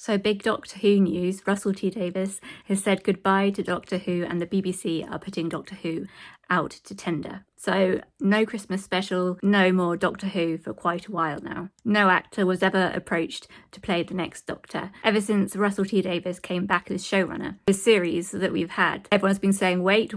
So big Doctor Who news, Russell T Davies has said goodbye to Doctor Who and the BBC are putting Doctor Who out to tender. So no Christmas special, no more Doctor Who for quite a while now. No actor was ever approached to play the next Doctor. Ever since Russell T Davies came back as showrunner, the series that we've had, everyone's been saying, wait,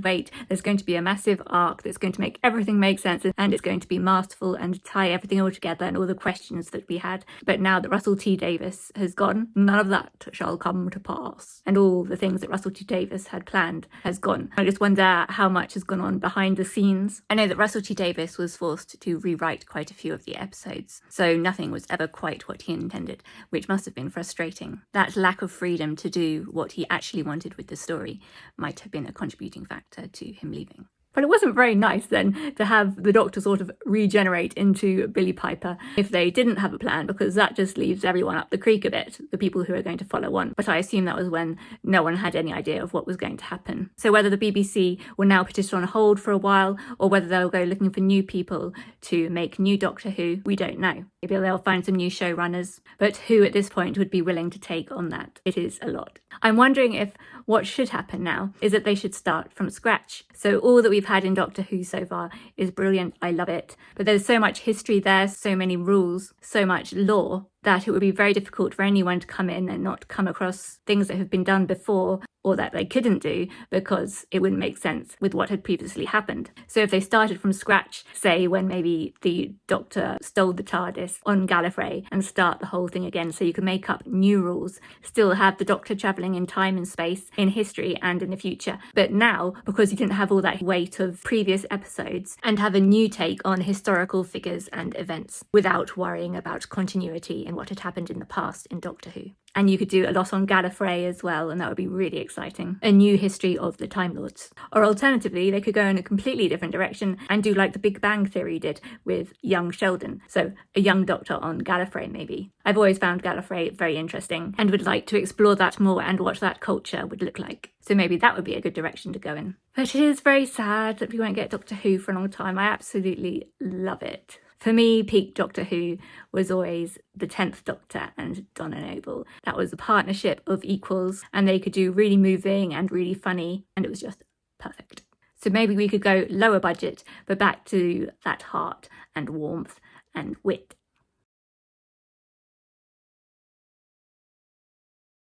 there's going to be a massive arc that's going to make everything make sense and it's going to be masterful and tie everything all together and all the questions that we had. But now that Russell T Davies has gone, none of that shall come to pass. And all the things that Russell T Davies had planned has gone. I just wonder how much has gone on behind the scenes. I know that Russell T Davies was forced to rewrite quite a few of the episodes, so nothing was ever quite what he intended, which must have been frustrating. That lack of freedom to do what he actually wanted with the story might have been a contributing factor to him leaving. But it wasn't very nice then to have the Doctor sort of regenerate into Billie Piper if they didn't have a plan, because that just leaves everyone up the creek a bit, the people who are going to follow on. But I assume that was when no one had any idea of what was going to happen. So whether the BBC will now put it on hold for a while, or whether they'll go looking for new people to make new Doctor Who, we don't know. Maybe they'll find some new showrunners. But who at this point would be willing to take on that? It is a lot. I'm wondering if what should happen now is that they should start from scratch. So all that we've had in Doctor Who so far is brilliant. I love it. But there's so much history there, so many rules, so much lore, that it would be very difficult for anyone to come in and not come across things that have been done before or that they couldn't do because it wouldn't make sense with what had previously happened. So if they started from scratch, say when maybe the Doctor stole the TARDIS on Gallifrey, and start the whole thing again, so you can make up new rules, still have the Doctor travelling in time and space, in history and in the future. But now, because you didn't have all that weight of previous episodes, and have a new take on historical figures and events without worrying about continuity and what had happened in the past in Doctor Who. And you could do a lot on Gallifrey as well, and that would be really exciting. A new history of the Time Lords. Or alternatively, they could go in a completely different direction and do like the Big Bang Theory did with young Sheldon. So a young Doctor on Gallifrey, maybe. I've always found Gallifrey very interesting and would like to explore that more and what that culture would look like. So maybe that would be a good direction to go in. But it is very sad that we won't get Doctor Who for a long time. I absolutely love it. For me, peak Doctor Who was always the 10th Doctor and Donna Noble. That was a partnership of equals, and they could do really moving and really funny, and it was just perfect. So maybe we could go lower budget, but back to that heart and warmth and wit